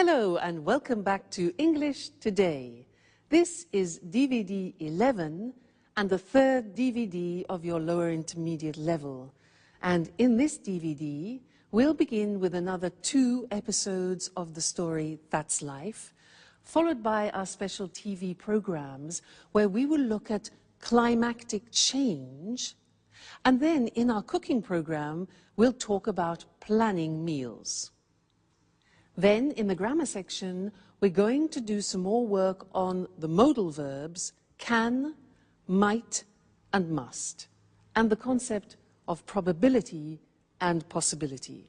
Hello and welcome back to English Today. This is DVD 11 and the third DVD of your lower intermediate level. And in this DVD, we'll begin with another 2 episodes of the story That's Life, followed by our special TV programs where we will look at climactic change. And then in our cooking program, we'll talk about planning meals. Then, in the grammar section, we're going to do some more work on the modal verbs can, might, and must, and the concept of probability and possibility.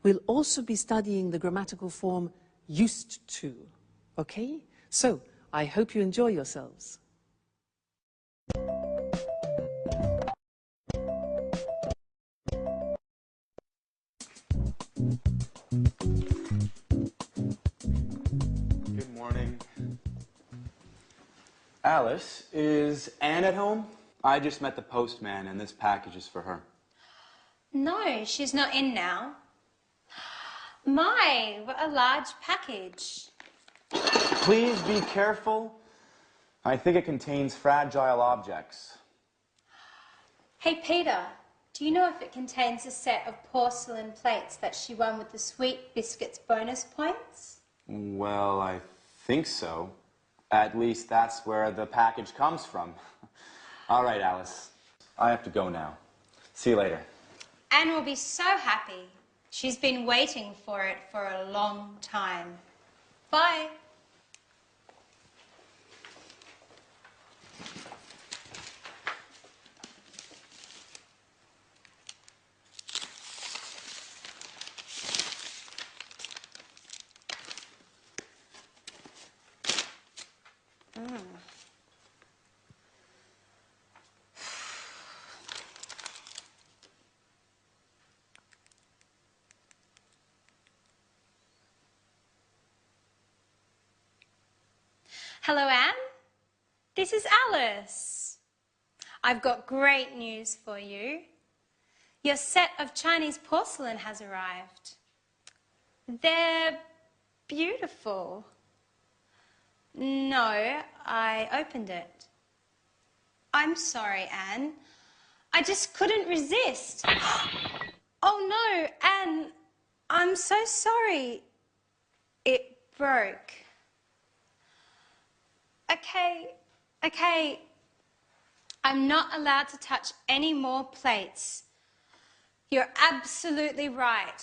We'll also be studying the grammatical form used to. Okay? So, I hope you enjoy yourselves. Good morning. Alice, is Anne at home? I just met the postman and this package is for her. No, she's not in now. My, what a large package. Please be careful. I think it contains fragile objects. Hey, Peter, do you know if it contains a set of porcelain plates that she won with the Sweet Biscuits bonus points? Well, I think so. At least that's where the package comes from. All right, Alice. I have to go now. See you later. Anne will be so happy. She's been waiting for it for a long time. Bye. Hello, Anne. This is Alice. I've got great news for you. Your set of Chinese porcelain has arrived. They're beautiful. No, I opened it. I'm sorry, Anne. I just couldn't resist. Oh no, Anne, I'm so sorry. It broke. Okay. I'm not allowed to touch any more plates. You're absolutely right.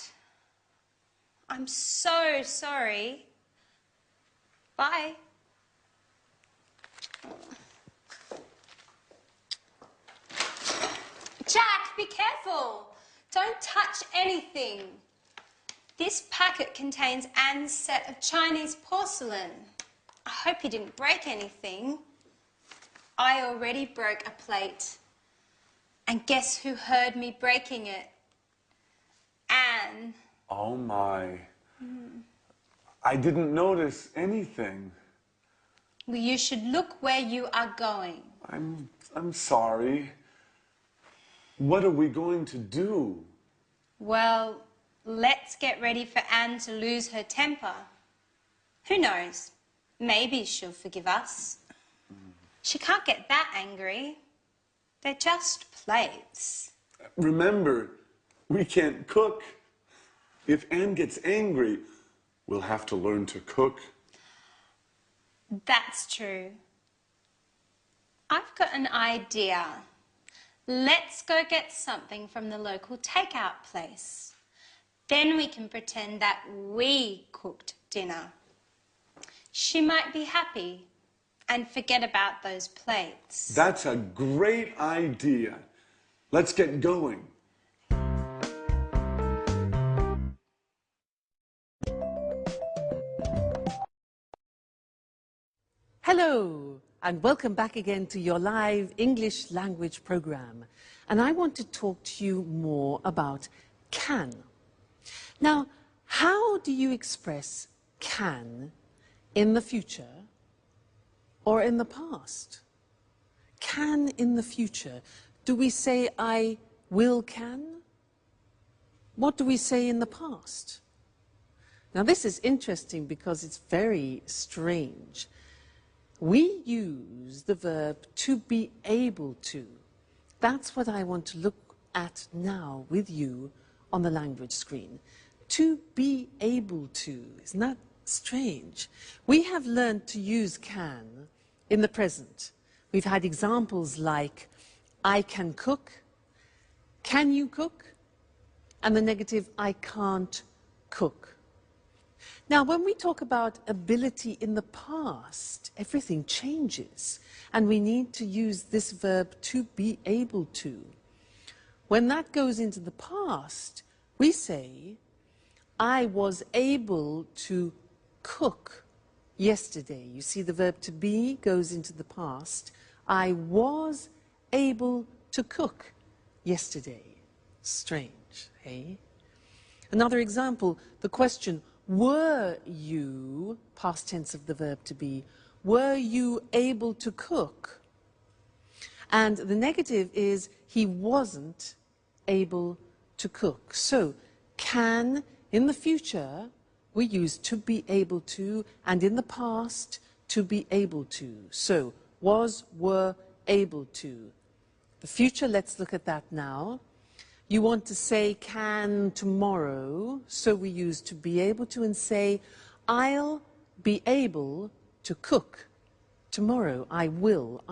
I'm so sorry. Bye. Jack, be careful. Don't touch anything. This packet contains Anne's set of Chinese porcelain. I hope you didn't break anything. I already broke a plate. And guess who heard me breaking it? Anne. Oh my. I didn't notice anything. Well, you should look where you are going. I'm sorry. What are we going to do? Well, let's get ready for Anne to lose her temper. Who knows? Maybe she'll forgive us. She can't get that angry. They're just plates. Remember, we can't cook. If Anne gets angry, we'll have to learn to cook. That's true. I've got an idea. Let's go get something from the local takeout place. Then we can pretend that we cooked dinner. She might be happy and forget about those plates. That's a great idea. Let's get going. Hello and welcome back again to your live English language program. And I want to talk to you more about can. Now, how do you express can in the future or in the past? Can in the future. Do we say I will can? What do we say in the past? Now this is interesting because it's very strange. We use the verb to be able to. That's what I want to look at now with you on the language screen. To be able to. Isn't that strange? We have learned to use can in the present. We've had examples like I can cook, can you cook, and the negative I can't cook. Now, when we talk about ability in the past, everything changes, and we need to use this verb to be able to. When that goes into the past, we say, I was able to cook yesterday. You see, the verb to be goes into the past. I was able to cook yesterday. Strange, eh? Another example, the question, were you, past tense of the verb to be, were you able to cook? And the negative is he wasn't able to cook. So, can, in the future, we use to be able to, and in the past, to be able to. So, was, were, able to. The future, let's look at that now. You want to say can tomorrow, so we use to be able to and say, I'll be able to cook tomorrow. I will,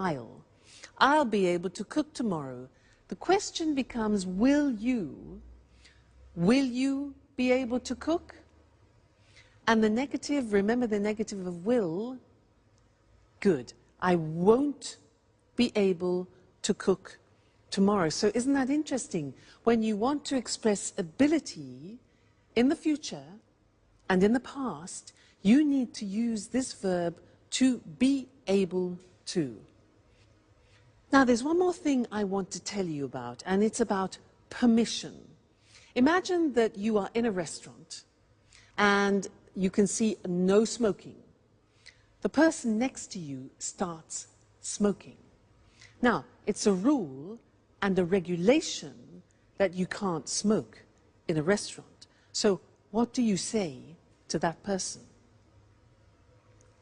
I'll be able to cook tomorrow. The question becomes, will you be able to cook? And the negative, remember the negative of will, good. I won't be able to cook tomorrow. So isn't that interesting? When you want to express ability in the future and in the past, you need to use this verb to be able to. Now there's one more thing I want to tell you about, and it's about permission. Imagine that you are in a restaurant and you can see no smoking. The person next to you starts smoking. Now, it's a rule and a regulation that you can't smoke in a restaurant. So what do you say to that person?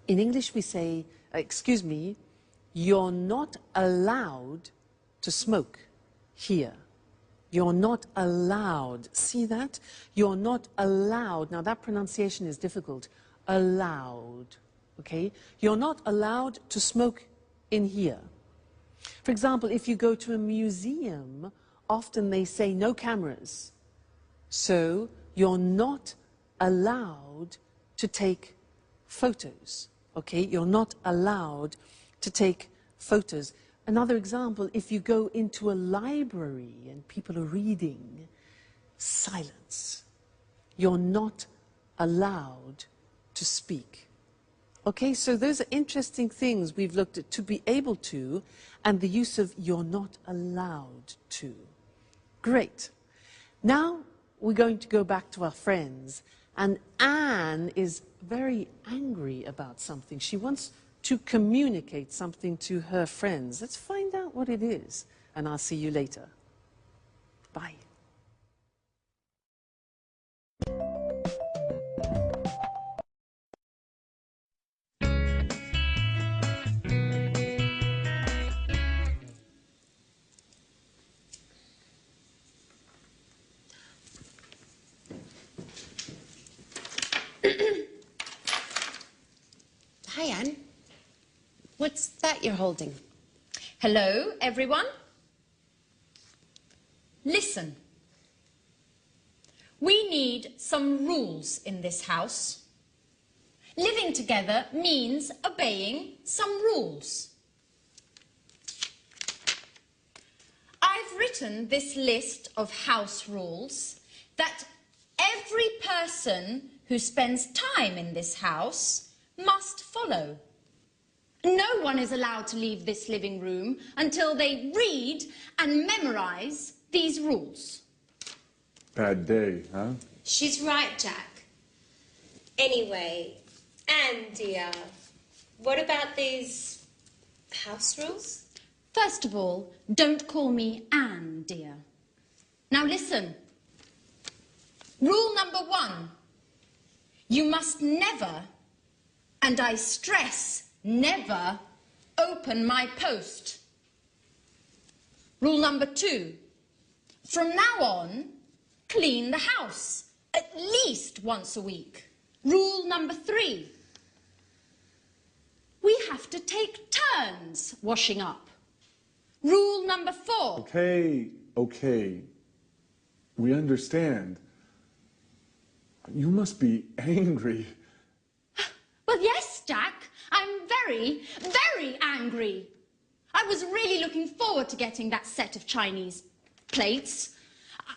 In English we say, excuse me, you're not allowed to smoke here. You're not allowed. See that? You're not allowed. Now that pronunciation is difficult. Allowed. Okay? You're not allowed to smoke in here. For example, if you go to a museum, often they say no cameras. So you're not allowed to take photos. Okay? You're not allowed to take photos. Another example, if you go into a library and people are reading, silence. You're not allowed to speak. Okay, so those are interesting things we've looked at, to be able to, and the use of you're not allowed to. Great. Now we're going to go back to our friends, and Anne is very angry about something. She wants to communicate something to her friends. Let's find out what it is, and I'll see you later. Bye. Hi, Anne. What's that you're holding? Hello, everyone. Listen. We need some rules in this house. Living together means obeying some rules. I've written this list of house rules that every person who spends time in this house must follow. No one is allowed to leave this living room until they read and memorize these rules. Bad day, huh? She's right, Jack. Anyway, Anne, dear, what about these house rules? First of all, don't call me Anne, dear. Now listen. Rule number 1. You must never, and I stress never, open my post. Rule number 2. From now on, clean the house at least once a week. Rule number 3. We have to take turns washing up. Rule number 4. Okay. We understand. You must be angry. Well, yes, Jack. I'm very, very angry. I was really looking forward to getting that set of Chinese plates.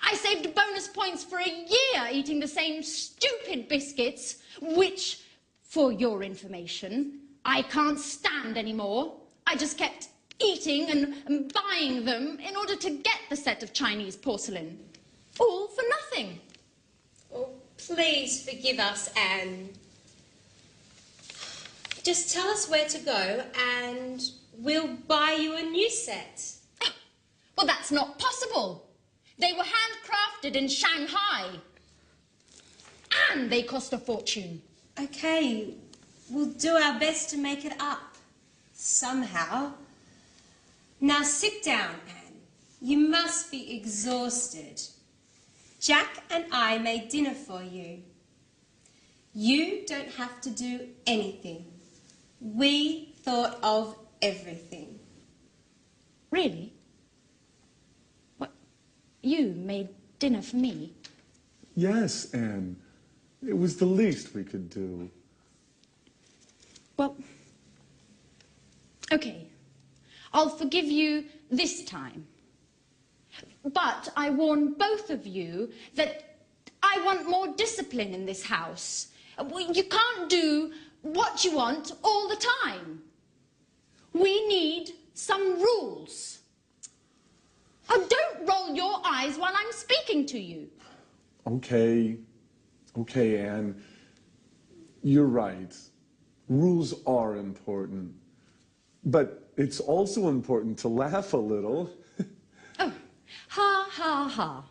I saved bonus points for a year eating the same stupid biscuits, which, for your information, I can't stand anymore. I just kept eating and buying them in order to get the set of Chinese porcelain. All for nothing. Oh, please forgive us, Anne. Just tell us where to go and we'll buy you a new set. Well, that's not possible. They were handcrafted in Shanghai. And they cost a fortune. Okay, we'll do our best to make it up. Somehow. Now sit down, Anne. You must be exhausted. Jack and I made dinner for you. You don't have to do anything. We thought of everything. Really? What? You made dinner for me? Yes, Anne. It was the least we could do. Well, okay. I'll forgive you this time. But I warn both of you that I want more discipline in this house. You can't do what you want all the time. We need some rules. Oh, don't roll your eyes while I'm speaking to you. Okay, Anne. You're right. Rules are important. But it's also important to laugh a little. Oh, ha, ha, ha.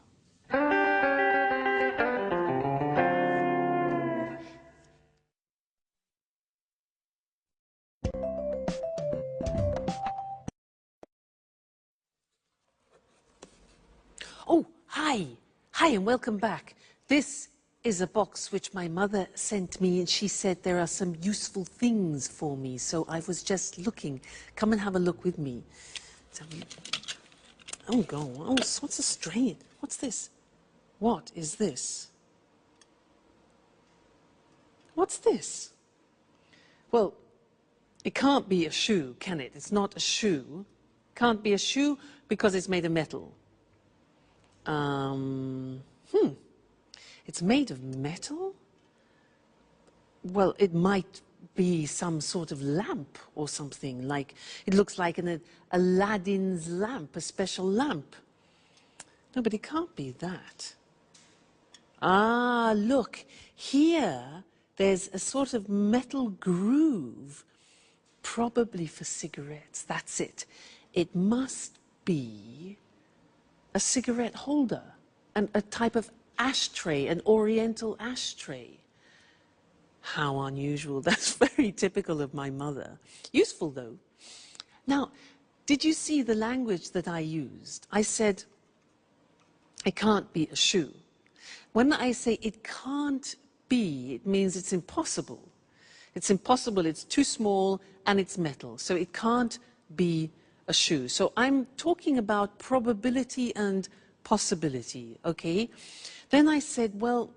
Oh, hi. Hi and welcome back. This is a box which my mother sent me and she said there are some useful things for me. So I was just looking. Come and have a look with me. Oh, go. Oh, what's a strain? What's this? What is this? What's this? Well, it can't be a shoe, can it? It's not a shoe. Can't be a shoe because it's made of metal. It's made of metal? Well, it might be some sort of lamp or something, like it looks like an Aladdin's lamp, a special lamp. No, but it can't be that. Ah, look, here there's a sort of metal groove, probably for cigarettes. That's it. It must be a cigarette holder, and a type of ashtray, an oriental ashtray. How unusual. That's very typical of my mother. Useful, though. Now, did you see the language that I used? I said, it can't be a shoe. When I say it can't be, it means it's impossible. It's impossible, it's too small, and it's metal. So it can't be a shoe. So I'm talking about probability and possibility, okay? Then I said, well,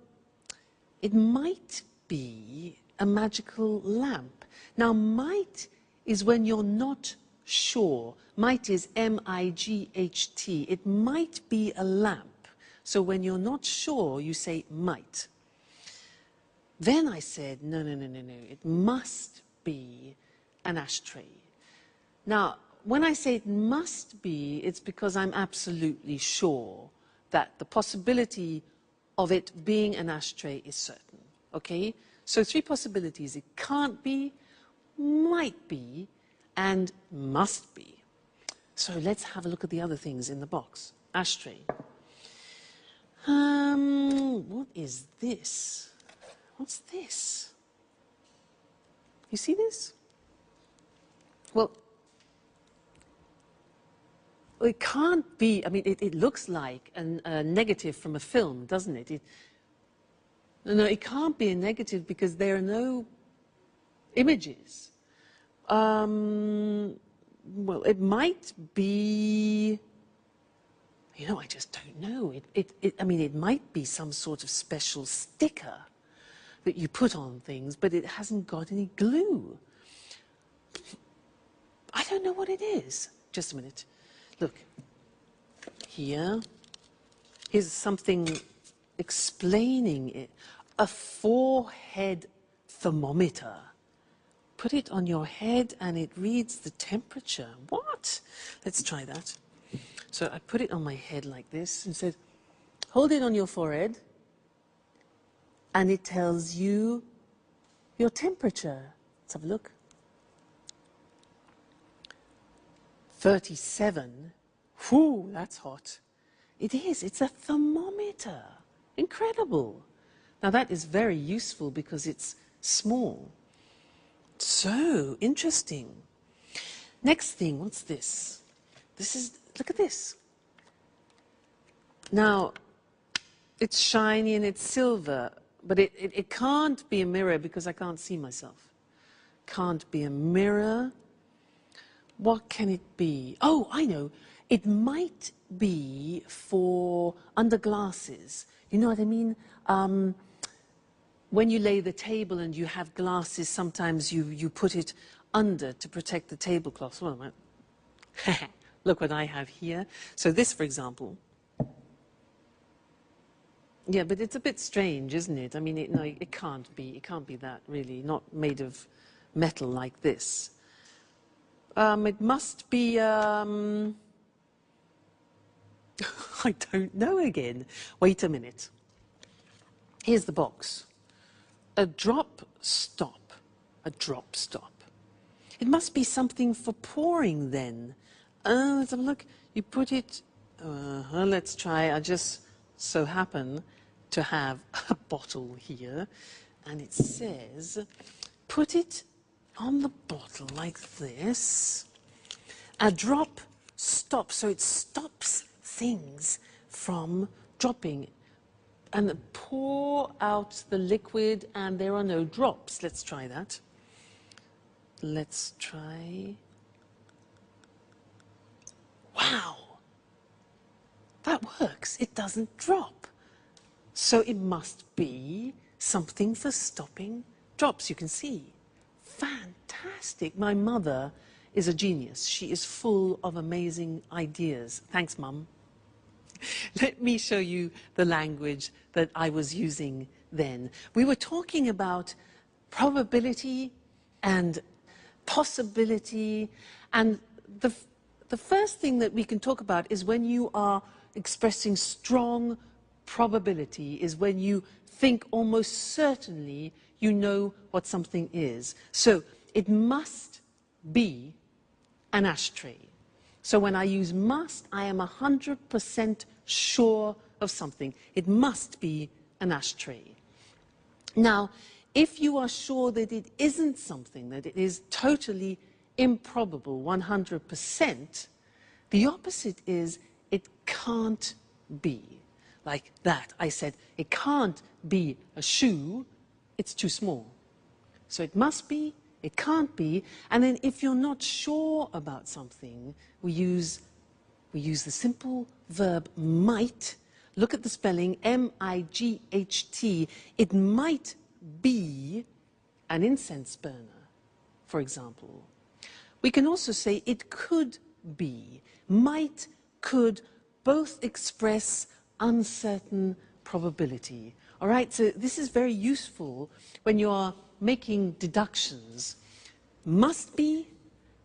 it might be a magical lamp. Now, might is when you're not sure. Might is M-I-G-H-T. It might be a lamp. So when you're not sure, you say might. Then I said, no. It must be an ashtray. Now, when I say it must be, it's because I'm absolutely sure that the possibility of it being an ashtray is certain, okay? So 3 possibilities. It can't be, might be, and must be. So let's have a look at the other things in the box. Ashtray. What is this? What's this? You see this? Well, it can't be, I mean, it looks like a negative from a film, doesn't it? No, it can't be a negative because there are no images. Well, it might be, you know, I just don't know. I mean, it might be some sort of special sticker that you put on things, but it hasn't got any glue. I don't know what it is. Just a minute. Look, here's something explaining it. A forehead thermometer. Put it on your head and it reads the temperature. What? Let's try that. So I put it on my head like this and said, hold it on your forehead and it tells you your temperature. Let's have a look. 37. Whew, that's hot. It is. It's a thermometer. Incredible. Now that is very useful because it's small. So interesting. Next thing, what's this? Look at this. Now, it's shiny and it's silver, but it can't be a mirror because I can't see myself. Can't be a mirror. What can it be? Oh, I know. It might be for under glasses. You know what I mean? When you lay the table and you have glasses, sometimes you put it under to protect the tablecloth. Well, look what I have here. So this, for example. Yeah, but it's a bit strange, isn't it? I mean, no, it can't be. It can't be that, really. Not made of metal like this. It must be, I don't know again. Wait a minute. Here's the box. A drop stop. A drop stop. It must be something for pouring then. Let's have a look. You put it, let's try. I just so happen to have a bottle here. And it says, put it on the bottle like this. A drop stop, so it stops things from dropping. And pour out the liquid and there are no drops. Let's try that. Let's try. Wow! That works. It doesn't drop. So it must be something for stopping drops. You can see. Fantastic. My mother is a genius. She is full of amazing ideas. Thanks, Mum. Let me show you the language that I was using then. We were talking about probability and possibility, and the first thing that we can talk about is when you are expressing strong probability, is when you think almost certainly you know what something is. So it must be an ashtray. So when I use must, I am 100% sure of something. It must be an ashtray. Now, if you are sure that it isn't something, that it is totally improbable, 100%, the opposite is it can't be. Like that. I said, it can't be a shoe, it's too small. So it must be, it can't be, and then if you're not sure about something, we use the simple verb might. Look at the spelling, M-I-G-H-T. It might be an incense burner, for example. We can also say it could be. Might, could, both express uncertain probability. All right, so this is very useful when you are making deductions. Must be,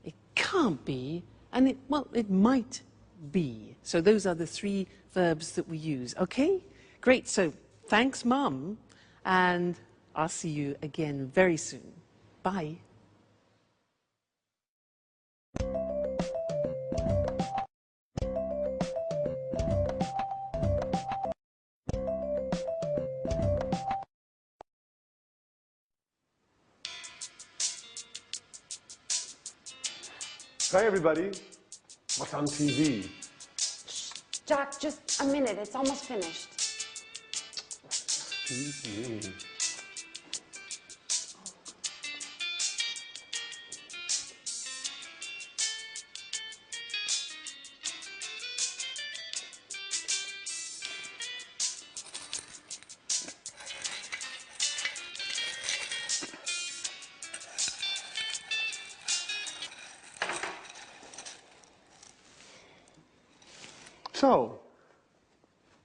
it can't be, and it might be. So those are the three verbs that we use. Okay, great. So thanks, Mum, and I'll see you again very soon. Bye. Hi, everybody. What's on TV? Jack, just a minute. It's almost finished. Excuse me. So,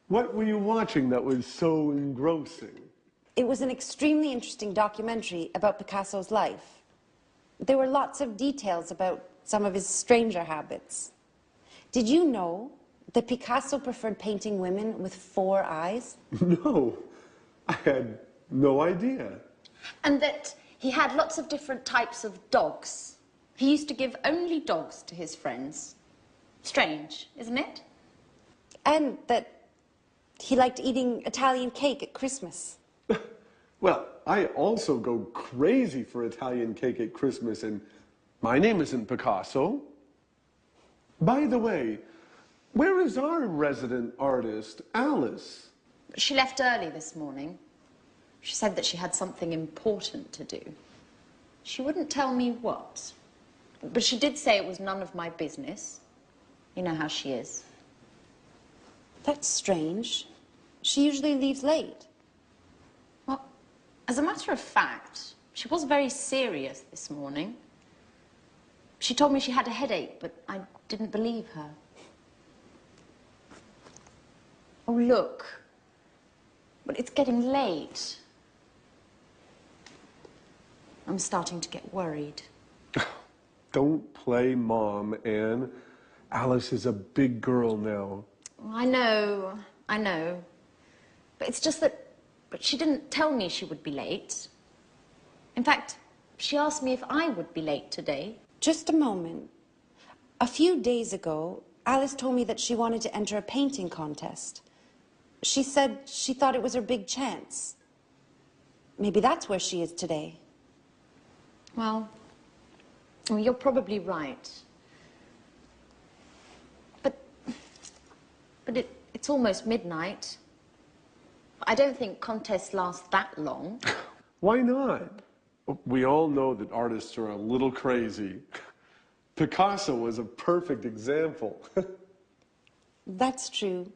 what were you watching that was so engrossing? It was an extremely interesting documentary about Picasso's life. There were lots of details about some of his stranger habits. Did you know that Picasso preferred painting women with 4 eyes? No, I had no idea. And that he had lots of different types of dogs. He used to give only dogs to his friends. Strange, isn't it? And that he liked eating Italian cake at Christmas. Well, I also go crazy for Italian cake at Christmas, and my name isn't Picasso. By the way, where is our resident artist, Alice? She left early this morning. She said that she had something important to do. She wouldn't tell me what. But she did say it was none of my business. You know how she is. That's strange. She usually leaves late. Well, as a matter of fact, she was very serious this morning. She told me she had a headache, but I didn't believe her. Oh, look. But it's getting late. I'm starting to get worried. Don't play Mom, Anne. Alice is a big girl now. I know. But it's just that she didn't tell me she would be late. In fact, she asked me if I would be late today. Just a moment. A few days ago, Alice told me that she wanted to enter a painting contest. She said she thought it was her big chance. Maybe that's where she is today. Well, you're probably right. But it's almost midnight. I don't think contests last that long. Why not? We all know that artists are a little crazy. Picasso was a perfect example. That's true.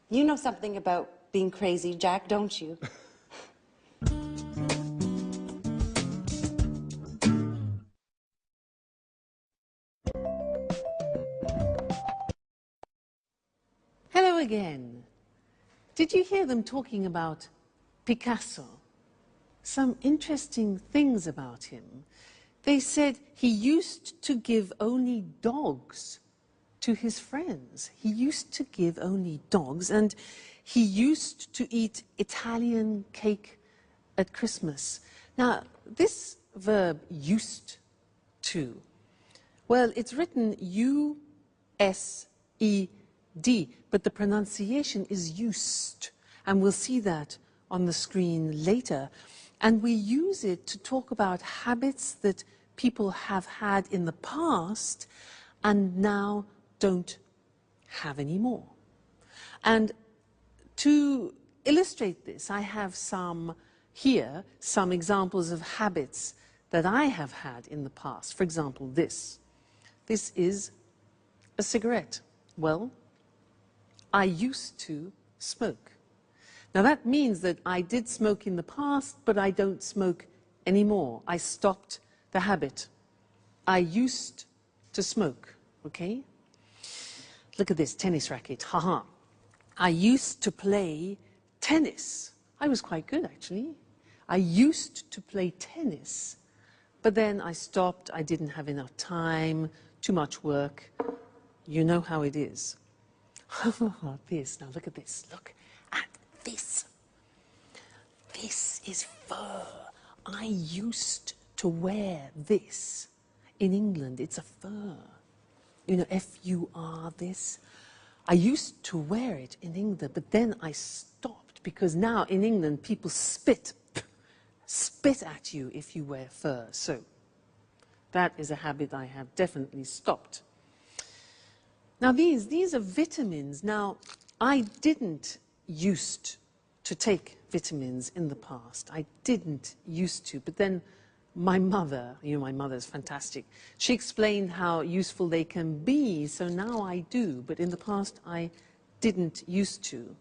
You know something about being crazy, Jack, don't you? Hello again. Did you hear them talking about Picasso? Some interesting things about him. They said he used to give only dogs to his friends. He used to give only dogs, and he used to eat Italian cake at Christmas. Now, this verb, used to, well, it's written U-S-E-D, but the pronunciation is used, and we'll see that on the screen later. And we use it to talk about habits that people have had in the past and now don't have anymore. And to illustrate this, I have some examples of habits that I have had in the past. For example, this. This is a cigarette. Well, I used to smoke. Now that means that I did smoke in the past, but I don't smoke anymore. I stopped the habit. I used to smoke, okay? Look at this tennis racket, haha. I used to play tennis. I was quite good, actually. I used to play tennis, but then I stopped. I didn't have enough time, too much work. You know how it is. This, now look at this. Look at this. This is fur. I used to wear this. In England, it's a fur. You know, F-U-R, this. I used to wear it in England, but then I stopped because now in England people spit at you if you wear fur. So That is a habit I have definitely stopped. Now these are vitamins. Now, I didn't used to take vitamins in the past. I didn't used to, but then my mother, my mother's fantastic. She explained how useful they can be, so now I do, but in the past I didn't used to.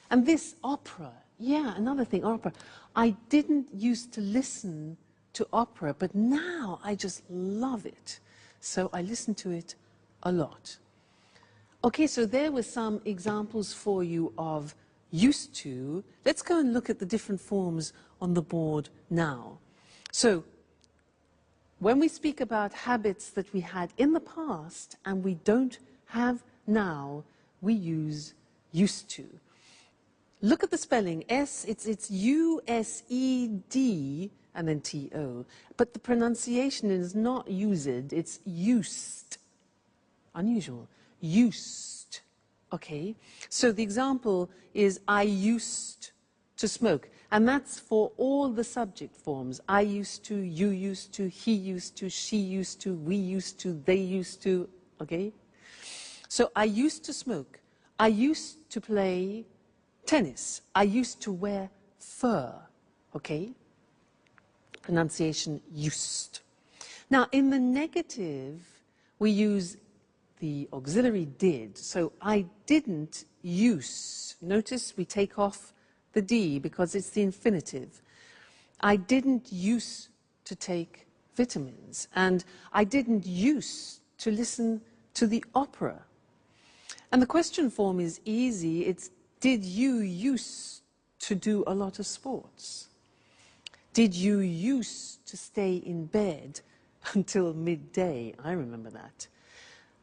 And this opera, yeah, another thing, opera. I didn't used to listen to opera, but now I just love it. So I listen to it a lot. Okay, so there were some examples for you of used to. Let's go and look at the different forms on the board now. So, when we speak about habits that we had in the past and we don't have now, we use used to. Look at the spelling. It's U-S-E-D and then T-O. But the pronunciation is not used, it's used. Unusual. Used. Okay? So the example is I used to smoke. And that's for all the subject forms. I used to, you used to, he used to, she used to, we used to, they used to. Okay? So I used to smoke. I used to play tennis. I used to wear fur. Okay? Pronunciation used. Now, in the negative, we use the auxiliary did. So I didn't use. Notice we take off the D because it's the infinitive. I didn't use to take vitamins. And I didn't use to listen to the opera. And the question form is easy. It's did you use to do a lot of sports? Did you used to stay in bed until midday? I remember that.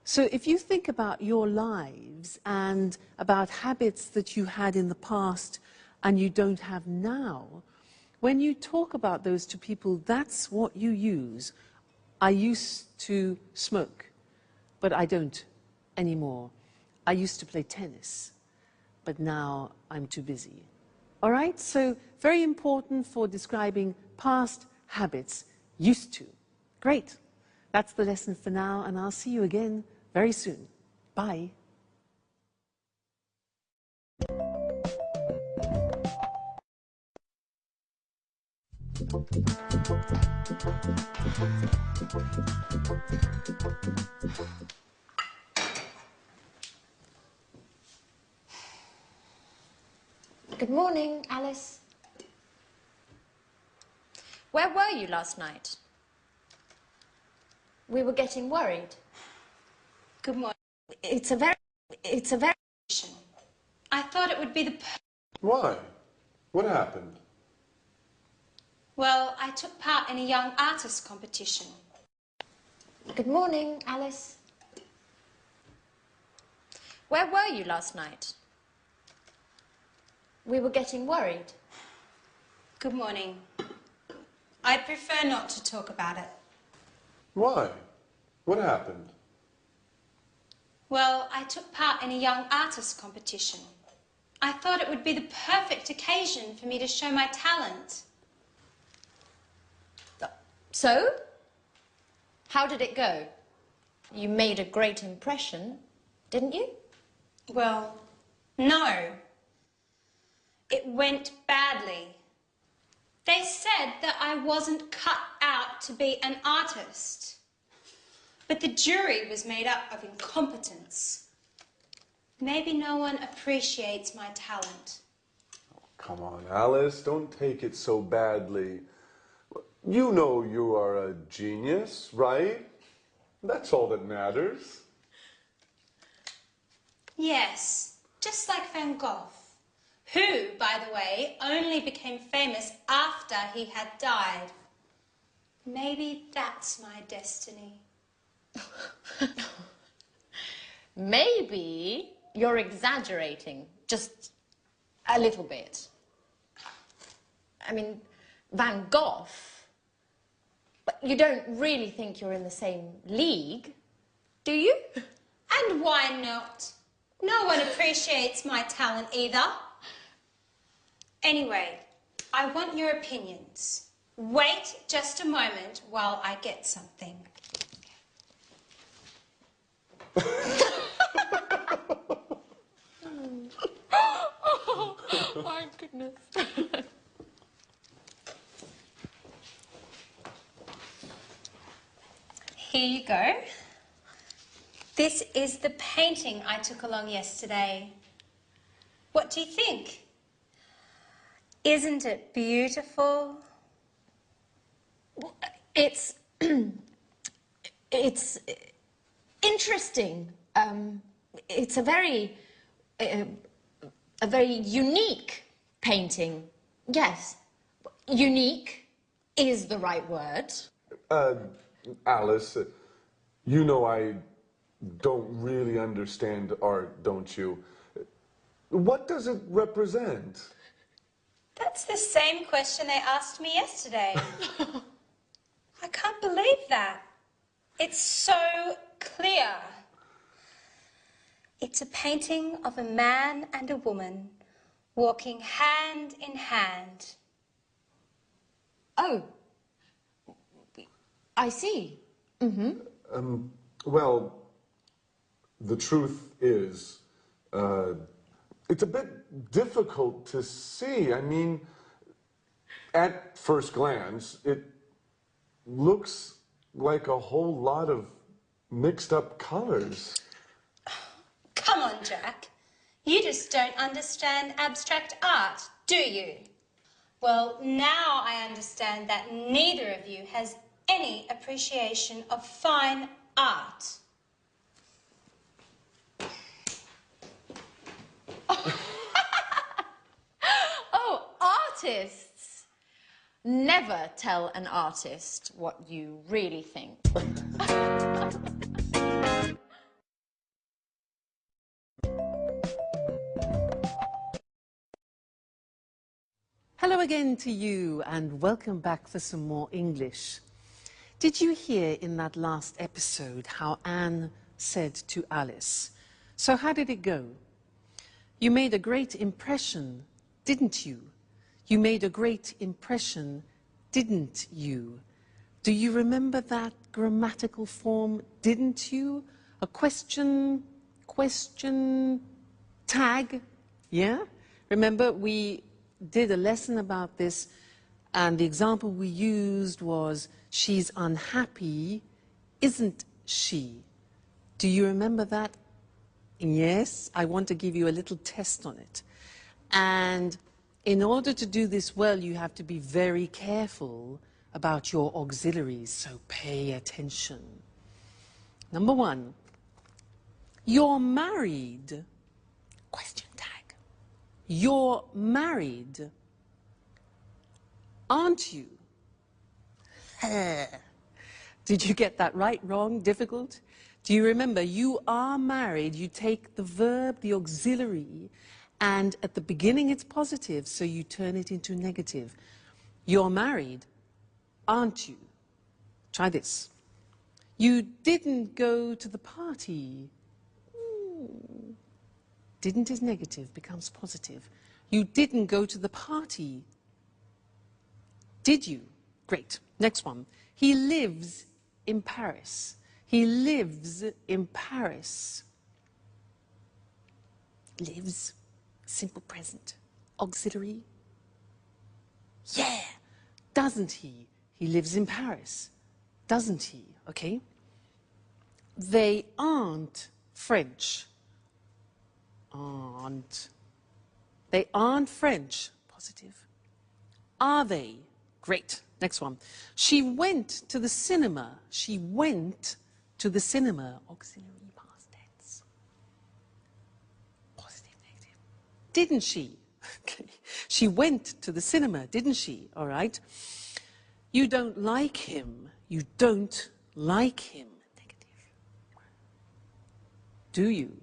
So if you think about your lives and about habits that you had in the past and you don't have now, when you talk about those to people, that's what you use. I used to smoke, but I don't anymore. I used to play tennis, but now I'm too busy. All right, so very important for describing past habits, used to. Great. That's the lesson for now, and I'll see you again very soon. Bye. Good morning, Alice. Where were you last night? We were getting worried. Good morning. It's a very... I thought it would be the... Why? What happened? Well, I took part in a young artist competition. Good morning, Alice. Where were you last night? We were getting worried. Good morning. I prefer not to talk about it. Why? What happened? Well, I took part in a young artist competition. I thought it would be the perfect occasion for me to show my talent. So? How did it go? You made a great impression, didn't you? Well, no. It went badly. They said that I wasn't cut out to be an artist. But the jury was made up of incompetents. Maybe no one appreciates my talent. Oh, come on, Alice, don't take it so badly. You know you are a genius, right? That's all that matters. Yes, just like Van Gogh, who, by the way, only became famous after he had died. Maybe that's my destiny. Maybe you're exaggerating, just a little bit. I mean, Van Gogh, but you don't really think you're in the same league, do you? And why not? No one appreciates my talent either. Anyway, I want your opinions. Wait just a moment while I get something. Oh, my goodness. Here you go. This is the painting I took along yesterday. What do you think? Isn't it beautiful? It's it's interesting. It's a very unique painting. Yes, unique is the right word. Alice, you know I don't really understand art, don't you? What does it represent? That's the same question they asked me yesterday. I can't believe that. It's so clear. It's a painting of a man and a woman walking hand in hand. Oh, I see. Well, the truth is, it's a bit difficult to see. I mean, at first glance, it looks like a whole lot of mixed up colors. Come on, Jack. You just don't understand abstract art, do you? Well, now I understand that neither of you has any appreciation of fine art. Oh, artists never tell an artist what you really think. Hello again to you and welcome back for some more English. Did you hear in that last episode how Anne said to Alice, "So how did it go? You made a great impression, didn't you? You made a great impression, didn't you?" Do you remember that grammatical form, didn't you? A question tag, yeah? Remember, we did a lesson about this, and the example we used was, she's unhappy, isn't she? Do you remember that? Yes, I want to give you a little test on it. And in order to do this well, you have to be very careful about your auxiliaries, so pay attention. Number one, you're married, question tag. You're married, aren't you? Did you get that right, wrong, difficult? Do you remember, you are married, you take the verb, the auxiliary, and at the beginning it's positive, so you turn it into negative. You're married, aren't you? Try this. You didn't go to the party. Didn't is negative, becomes positive. You didn't go to the party. Did you? Great. Next one. He lives in Paris. He lives in Paris. Lives, simple present. Auxiliary. Yeah. Doesn't he? He lives in Paris. Doesn't he? Okay. They aren't French. Aren't. They aren't French. Positive. Are they? Great. Next one. She went to the cinema. She went to the cinema. Auxiliary past tense. Positive, negative. Didn't she? Okay. She went to the cinema, didn't she? All right. You don't like him. You don't like him. Negative. Do you?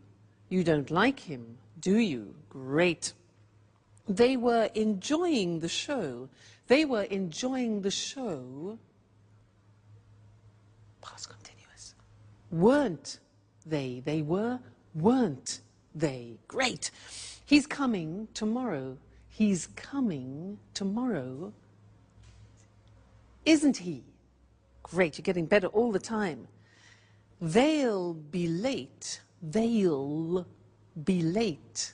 You don't like him, do you? Great. They were enjoying the show. They were enjoying the show. Past continuous. Weren't they? They were, weren't they? Great. He's coming tomorrow. He's coming tomorrow. isn't he? Great, you're getting better all the time. They'll be late. They'll be late.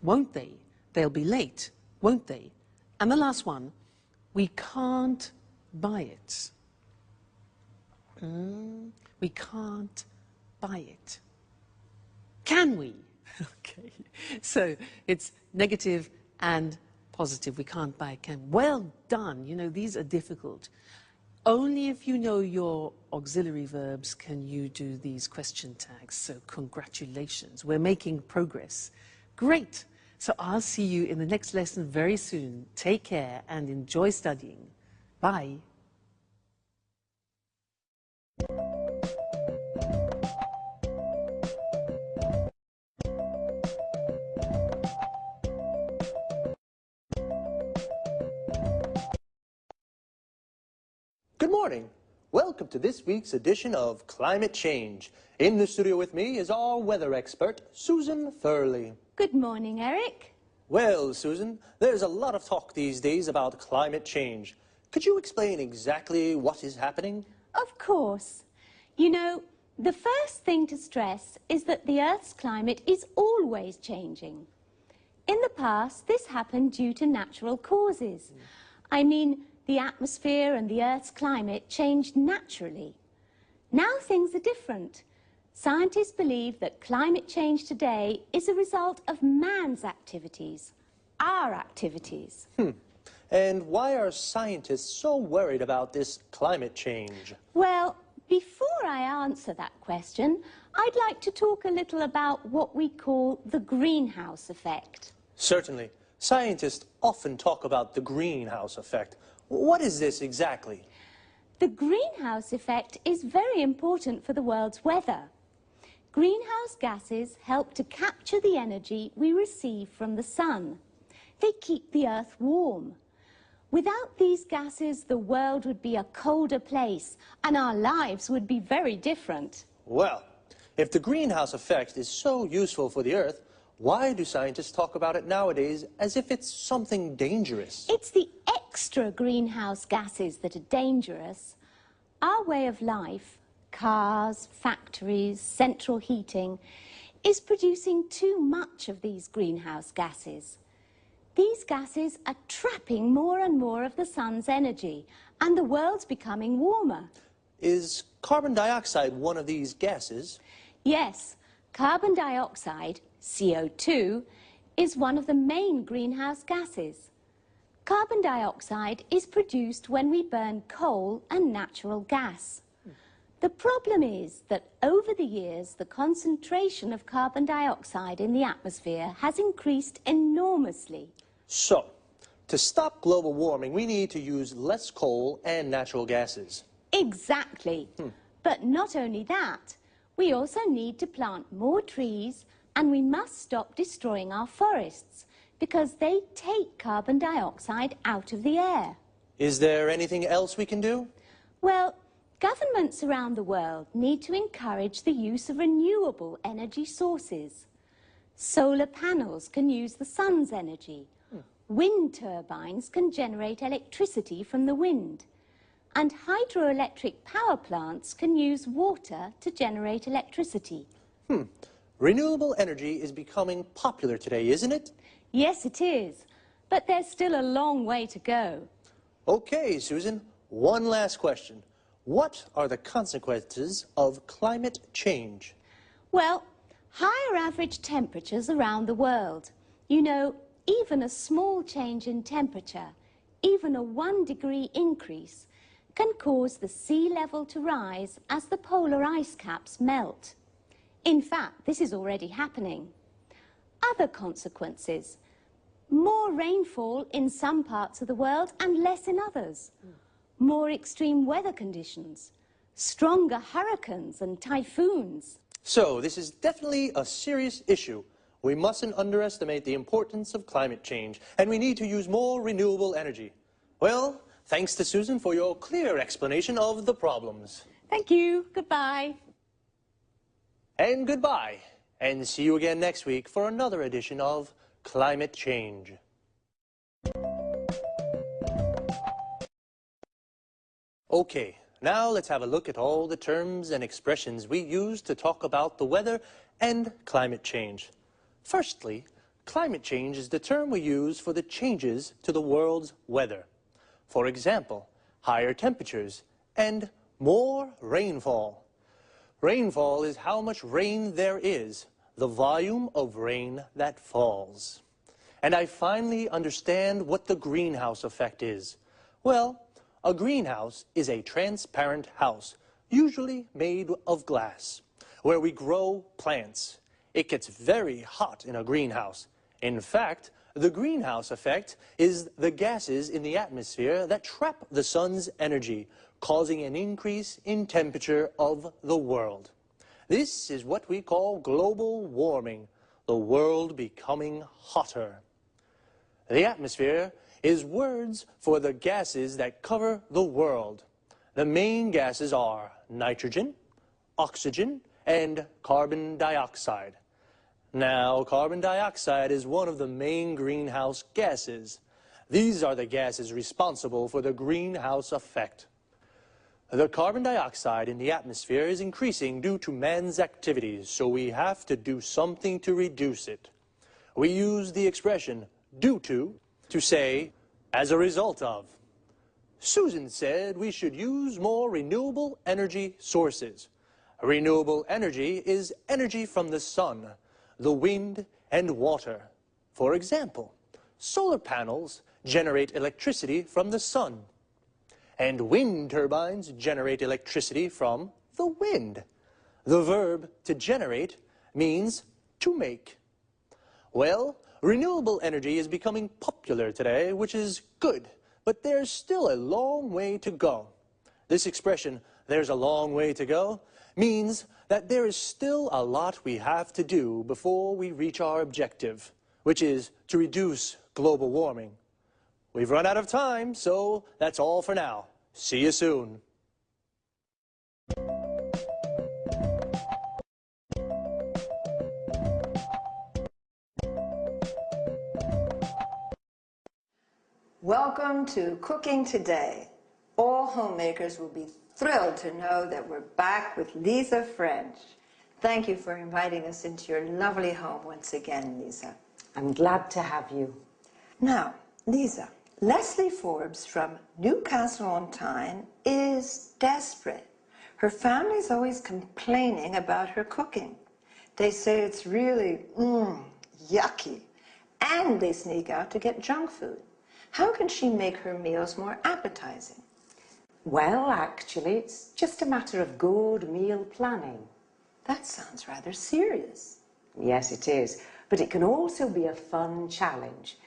Won't they? They'll be late, won't they? And the last one, we can't buy it. We can't buy it. Can we? Okay, so it's negative and positive. We can't buy it. Can. Well done. You know, these are difficult. Only if you know your auxiliary verbs can you do these question tags. So congratulations. We're making progress. Great. So I'll see you in the next lesson very soon. Take care and enjoy studying. Bye. Good morning. Welcome to this week's edition of Climate Change. In the studio with me is our weather expert, Susan Thurley. Good morning, Eric. Well, Susan, there's a lot of talk these days about climate change. Could you explain exactly what is happening? Of course. You know, the first thing to stress is that the Earth's climate is always changing. In the past, this happened due to natural causes. I mean, the atmosphere and the Earth's climate changed naturally. Now things are different. Scientists believe that climate change today is a result of man's activities, our activities. And why are scientists so worried about this climate change? Well, before I answer that question, I'd like to talk a little about what we call the greenhouse effect. Certainly. Scientists often talk about the greenhouse effect. What is this exactly? The greenhouse effect is very important for the world's weather. Greenhouse gases help to capture the energy we receive from the sun. They keep the Earth warm. Without these gases, the world would be a colder place, and our lives would be very different. Well, if the greenhouse effect is so useful for the Earth, why do scientists talk about it nowadays as if it's something dangerous? It's the extra greenhouse gases that are dangerous. Our way of life, cars, factories, central heating, is producing too much of these greenhouse gases. These gases are trapping more and more of the sun's energy, and the world's becoming warmer. Is carbon dioxide one of these gases? Yes, carbon dioxide, CO2, is one of the main greenhouse gases. Carbon dioxide is produced when we burn coal and natural gas. The problem is that over the years, the concentration of carbon dioxide in the atmosphere has increased enormously. So, to stop global warming, we need to use less coal and natural gases. Exactly. But not only that, we also need to plant more trees, and we must stop destroying our forests because they take carbon dioxide out of the air. Is there anything else we can do? Well, governments around the world need to encourage the use of renewable energy sources. Solar panels can use the sun's energy. Wind turbines can generate electricity from the wind. And hydroelectric power plants can use water to generate electricity. Renewable energy is becoming popular today, isn't it? Yes, it is. But there's still a long way to go. Okay, Susan, one last question. What are the consequences of climate change? Well, higher average temperatures around the world. You know, even a small change in temperature, even a 1-degree increase, can cause the sea level to rise as the polar ice caps melt. In fact, this is already happening. Other consequences: more rainfall in some parts of the world and less in others. More extreme weather conditions, stronger hurricanes and typhoons. So, this is definitely a serious issue. We mustn't underestimate the importance of climate change, and we need to use more renewable energy. Well, thanks to Susan for your clear explanation of the problems. Thank you. Goodbye. And goodbye. And see you again next week for another edition of Climate Change. Okay, now let's have a look at all the terms and expressions we use to talk about the weather and climate change. Firstly, climate change is the term we use for the changes to the world's weather. For example, higher temperatures and more rainfall. Rainfall is how much rain there is, the volume of rain that falls. And I finally understand what the greenhouse effect is. Well, a greenhouse is a transparent house, usually made of glass, where we grow plants. It gets very hot in a greenhouse. In fact, the greenhouse effect is the gases in the atmosphere that trap the sun's energy, causing an increase in temperature of the world. This is what we call global warming, the world becoming hotter. The atmosphere is words for the gases that cover the world. The main gases are nitrogen, oxygen, and carbon dioxide. Now, carbon dioxide is one of the main greenhouse gases. These are the gases responsible for the greenhouse effect. The carbon dioxide in the atmosphere is increasing due to man's activities, so we have to do something to reduce it. We use the expression due to say as a result of. Susan said we should use more renewable energy sources. Renewable energy is energy from the sun, the wind, and water. For example, solar panels generate electricity from the sun, and wind turbines generate electricity from the wind. The verb to generate means to make. Well, renewable energy is becoming popular today, which is good, but there's still a long way to go. This expression, "there's a long way to go," means that there is still a lot we have to do before we reach our objective, which is to reduce global warming. We've run out of time, so that's all for now. See you soon. Welcome to Cooking Today. All homemakers will be thrilled to know that we're back with Lisa French. Thank you for inviting us into your lovely home once again, Lisa. I'm glad to have you. Now, Lisa, Leslie Forbes from Newcastle-on-Tyne is desperate. Her family's always complaining about her cooking. They say it's really, yucky, and they sneak out to get junk food. How can she make her meals more appetizing? Well, actually, it's just a matter of good meal planning. That sounds rather serious. Yes, it is, but it can also be a fun challenge.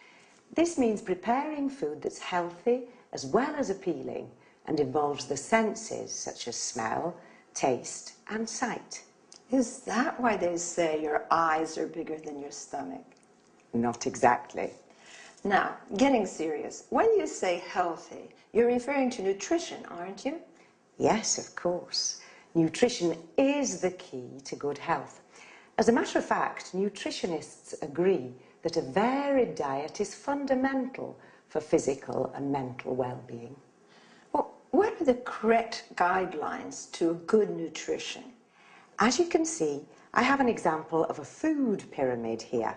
This means preparing food that's healthy as well as appealing and involves the senses such as smell, taste, and sight. Is that why they say your eyes are bigger than your stomach? Not exactly. Now, getting serious, when you say healthy, you're referring to nutrition, aren't you? Yes, of course. Nutrition is the key to good health. As a matter of fact, nutritionists agree that a varied diet is fundamental for physical and mental well-being. Well, what are the correct guidelines to good nutrition? As you can see, I have an example of a food pyramid here.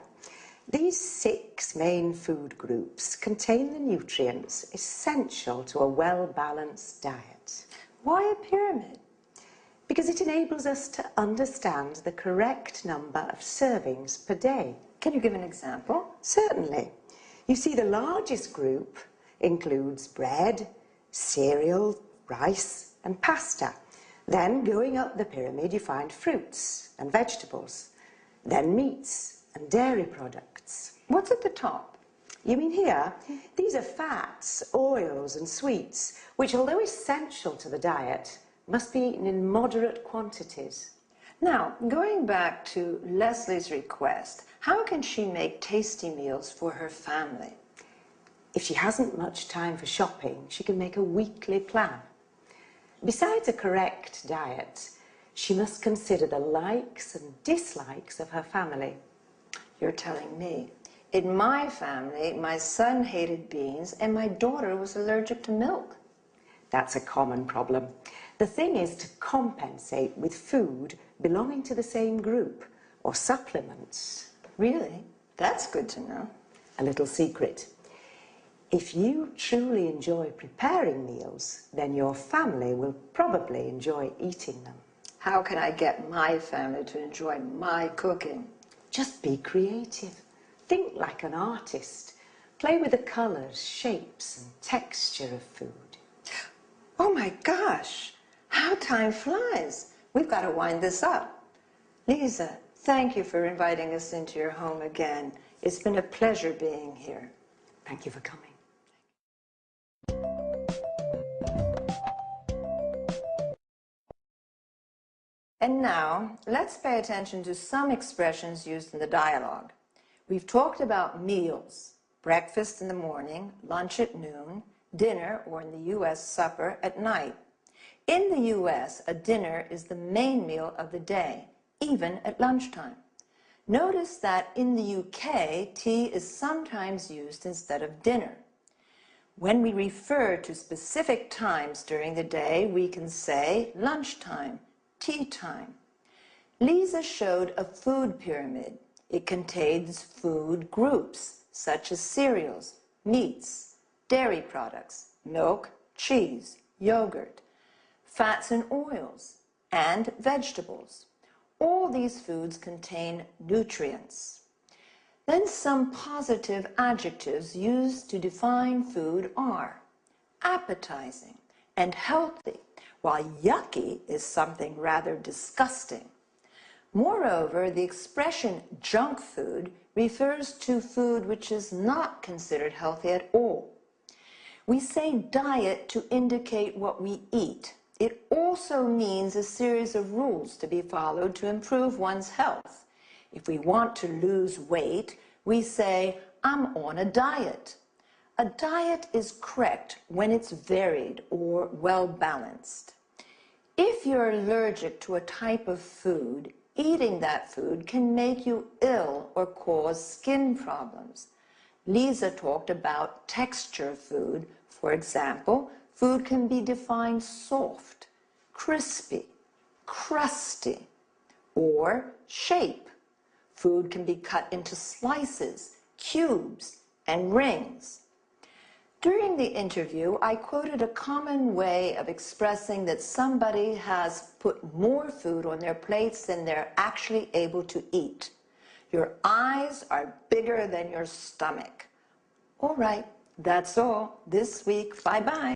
These 6 main food groups contain the nutrients essential to a well-balanced diet. Why a pyramid? Because it enables us to understand the correct number of servings per day. Can you give an example? Certainly. You see, the largest group includes bread, cereal, rice, and pasta. Then, going up the pyramid, you find fruits and vegetables, then meats and dairy products. What's at the top? You mean here? These are fats, oils, and sweets, which, although essential to the diet, must be eaten in moderate quantities. Now, going back to Leslie's request, how can she make tasty meals for her family? If she hasn't much time for shopping, she can make a weekly plan. Besides a correct diet, she must consider the likes and dislikes of her family. You're telling me. In my family, my son hated beans and my daughter was allergic to milk. That's a common problem. The thing is to compensate with food belonging to the same group or supplements. Really? That's good to know. A little secret. If you truly enjoy preparing meals, then your family will probably enjoy eating them. How can I get my family to enjoy my cooking? Just be creative. Think like an artist. Play with the colours, shapes and texture of food. Oh my gosh, how time flies. We've got to wind this up. Lisa, thank you for inviting us into your home again. It's been a pleasure being here. Thank you for coming. And now, let's pay attention to some expressions used in the dialogue. We've talked about meals, breakfast in the morning, lunch at noon, dinner, or in the U.S., supper at night. In the U.S., a dinner is the main meal of the day, even at lunchtime. Notice that in the UK, tea is sometimes used instead of dinner. When we refer to specific times during the day, we can say lunchtime, tea time. Lisa showed a food pyramid. It contains food groups, such as cereals, meats, dairy products, milk, cheese, yogurt, fats and oils, and vegetables. All these foods contain nutrients. Then some positive adjectives used to define food are appetizing and healthy, while yucky is something rather disgusting. Moreover, the expression junk food refers to food which is not considered healthy at all. We say diet to indicate what we eat. It also means a series of rules to be followed to improve one's health. If we want to lose weight, we say, I'm on a diet. A diet is correct when it's varied or well-balanced. If you're allergic to a type of food, eating that food can make you ill or cause skin problems. Lisa talked about texture of food. For example, food can be defined soft, crispy, crusty, or shape. Food can be cut into slices, cubes, and rings. During the interview, I quoted a common way of expressing that somebody has put more food on their plates than they're actually able to eat. Your eyes are bigger than your stomach. All right, that's all this week. Bye-bye.